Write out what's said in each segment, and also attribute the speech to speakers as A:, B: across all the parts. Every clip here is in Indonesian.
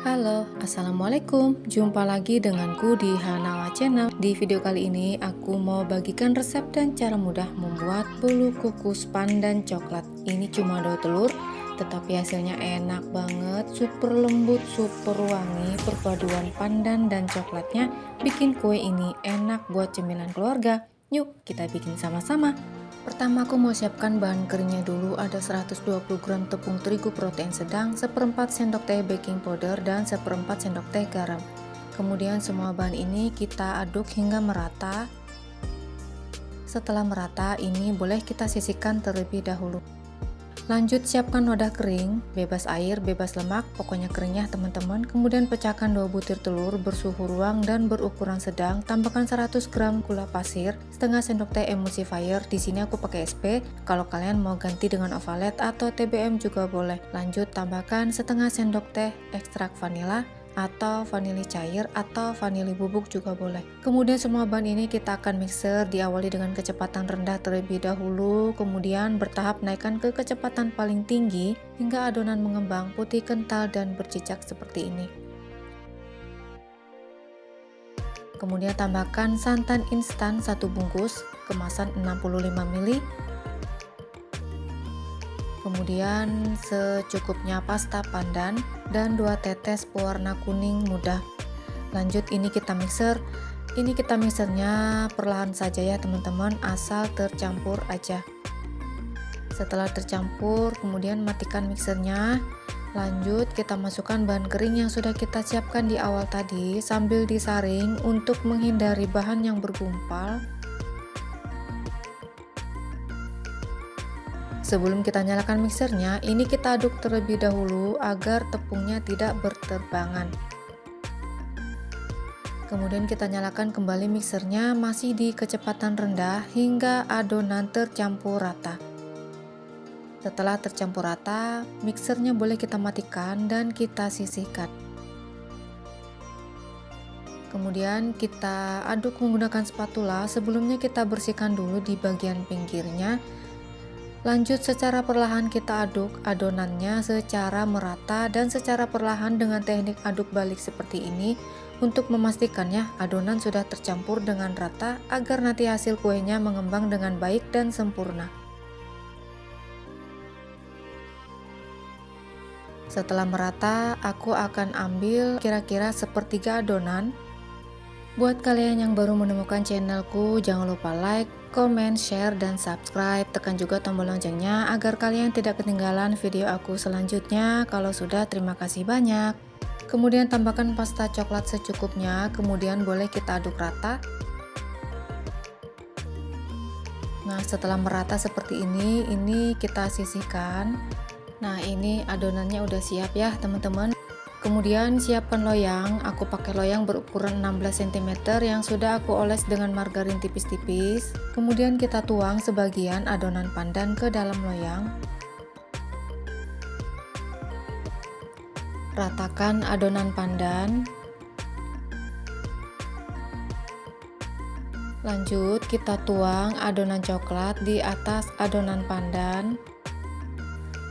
A: Halo, Assalamualaikum. Jumpa lagi denganku di Hanawa Channel. Di video kali ini aku mau bagikan resep dan cara mudah membuat bolu kukus pandan coklat. Ini cuma 2 telur, tetapi hasilnya enak banget, super lembut, super wangi. Perpaduan pandan dan coklatnya bikin kue ini enak buat cemilan keluarga. Yuk kita bikin sama-sama. Pertama aku mau siapkan bahan keringnya dulu. Ada 120 gram tepung terigu protein sedang, 1/4 sendok teh baking powder, dan 1/4 sendok teh garam. Kemudian semua bahan ini kita aduk hingga merata. Setelah merata, ini boleh kita sisihkan terlebih dahulu. Lanjut siapkan wadah kering, bebas air, bebas lemak, pokoknya keringnya teman-teman. Kemudian pecahkan 2 butir telur bersuhu ruang dan berukuran sedang. Tambahkan 100 gram gula pasir, setengah sendok teh emulsifier. Di sini aku pakai SP. Kalau kalian mau ganti dengan ovalet atau TBM juga boleh. Lanjut tambahkan setengah sendok teh ekstrak vanila atau vanili cair atau vanili bubuk juga boleh. Kemudian semua bahan ini kita akan mixer, diawali dengan kecepatan rendah terlebih dahulu, kemudian bertahap naikkan ke kecepatan paling tinggi hingga adonan mengembang putih kental dan bercicak seperti ini. Kemudian tambahkan santan instan 1 bungkus, kemasan 65 ml. Kemudian secukupnya pasta pandan dan 2 tetes pewarna kuning muda. Lanjut ini kita mixer. Ini kita mixernya perlahan saja ya teman-teman, asal tercampur aja. Setelah tercampur, kemudian matikan mixernya. Lanjut kita masukkan bahan kering yang sudah kita siapkan di awal tadi sambil disaring untuk menghindari bahan yang bergumpal. Sebelum kita nyalakan mixernya, ini kita aduk terlebih dahulu agar tepungnya tidak berterbangan. Kemudian kita nyalakan kembali mixernya masih di kecepatan rendah hingga adonan tercampur rata. Setelah tercampur rata, mixernya boleh kita matikan dan kita sisihkan. Kemudian kita aduk menggunakan spatula. Sebelumnya kita bersihkan dulu di bagian pinggirnya. Lanjut secara perlahan kita aduk adonannya secara merata dan secara perlahan dengan teknik aduk balik seperti ini untuk memastikan ya adonan sudah tercampur dengan rata agar nanti hasil kuenya mengembang dengan baik dan sempurna. Setelah merata, aku akan ambil kira-kira sepertiga adonan. Buat kalian yang baru menemukan channelku, jangan lupa like, comment, share, dan subscribe. Tekan juga tombol loncengnya agar kalian tidak ketinggalan video aku selanjutnya. Kalau sudah, terima kasih banyak. Kemudian tambahkan pasta coklat secukupnya, kemudian boleh kita aduk rata. Nah, setelah merata seperti ini kita sisihkan. Nah, ini adonannya udah siap ya teman-teman. Kemudian siapkan loyang. Aku pakai loyang berukuran 16 cm yang sudah aku oles dengan margarin tipis-tipis. Kemudian kita tuang sebagian adonan pandan ke dalam loyang. Ratakan adonan pandan. Lanjut kita tuang adonan coklat di atas adonan pandan.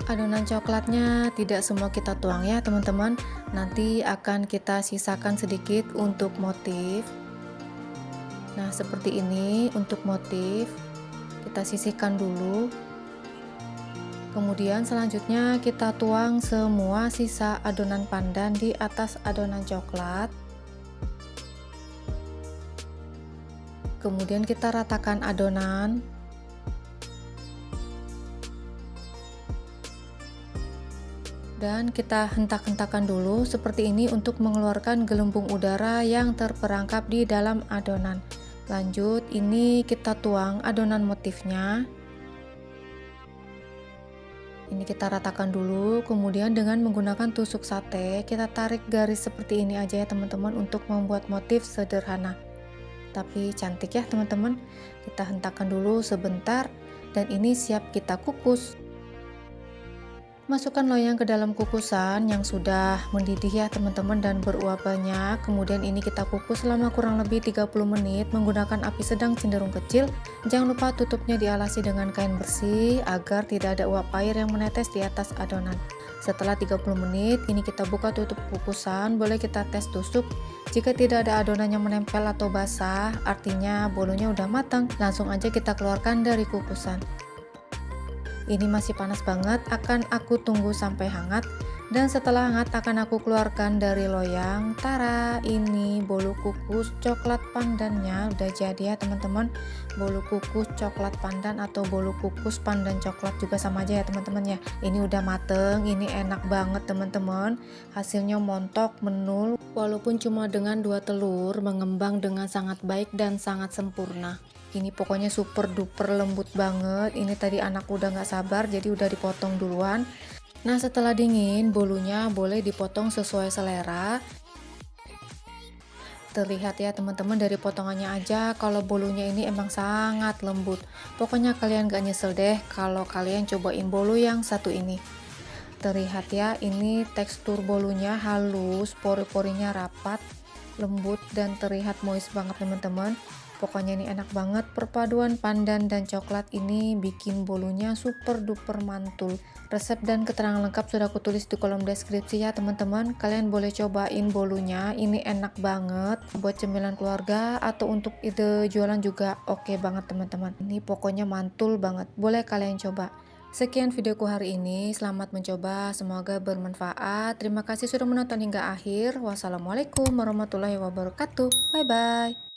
A: Adonan coklatnya tidak semua kita tuang ya teman-teman, nanti akan kita sisakan sedikit untuk motif. Nah seperti ini untuk motif, kita sisihkan dulu. Kemudian selanjutnya kita tuang semua sisa adonan pandan di atas adonan coklat. Kemudian kita ratakan adonan. Dan kita hentak-hentakan dulu seperti ini untuk mengeluarkan gelembung udara yang terperangkap di dalam adonan. Lanjut ini kita tuang adonan motifnya. Ini kita ratakan dulu, kemudian dengan menggunakan tusuk sate kita tarik garis seperti ini aja ya teman-teman untuk membuat motif sederhana tapi cantik ya teman-teman. Kita hentakkan dulu sebentar dan ini siap kita kukus. Masukkan loyang ke dalam kukusan yang sudah mendidih ya teman-teman dan beruap banyak. Kemudian ini kita kukus selama kurang lebih 30 menit menggunakan api sedang cenderung kecil. Jangan lupa tutupnya dialasi dengan kain bersih agar tidak ada uap air yang menetes di atas adonan. Setelah 30 menit ini kita buka tutup kukusan, boleh kita tes tusuk. Jika tidak ada adonan yang menempel atau basah, artinya bolunya udah matang. Langsung aja kita keluarkan dari kukusan. Ini masih panas banget, akan aku tunggu sampai hangat. Dan setelah hangat akan aku keluarkan dari loyang. Tara, ini bolu kukus coklat pandannya udah jadi ya teman-teman. Bolu kukus coklat pandan atau bolu kukus pandan coklat juga sama aja ya teman-teman ya. Ini udah mateng, ini enak banget teman-teman. Hasilnya montok, menul, walaupun cuma dengan 2 telur, mengembang dengan sangat baik dan sangat sempurna. Ini pokoknya super duper lembut banget. Ini tadi anak udah nggak sabar jadi udah dipotong duluan. Nah setelah dingin bolunya boleh dipotong sesuai selera. Terlihat ya teman-teman dari potongannya aja kalau bolunya ini emang sangat lembut. Pokoknya kalian gak nyesel deh kalau kalian cobain bolu yang satu ini. Terlihat ya, ini tekstur bolunya halus, pori-porinya rapat, lembut, dan terlihat moist banget teman-teman. Pokoknya ini enak banget, perpaduan pandan dan coklat ini bikin bolunya super duper mantul. Resep dan keterangan lengkap sudah aku tulis di kolom deskripsi ya teman-teman. Kalian boleh cobain bolunya, ini enak banget buat cemilan keluarga atau untuk ide jualan juga oke banget teman-teman. Ini pokoknya mantul banget, boleh kalian coba. Sekian videoku hari ini, selamat mencoba, semoga bermanfaat. Terima kasih sudah menonton hingga akhir. Wassalamualaikum warahmatullahi wabarakatuh. Bye bye.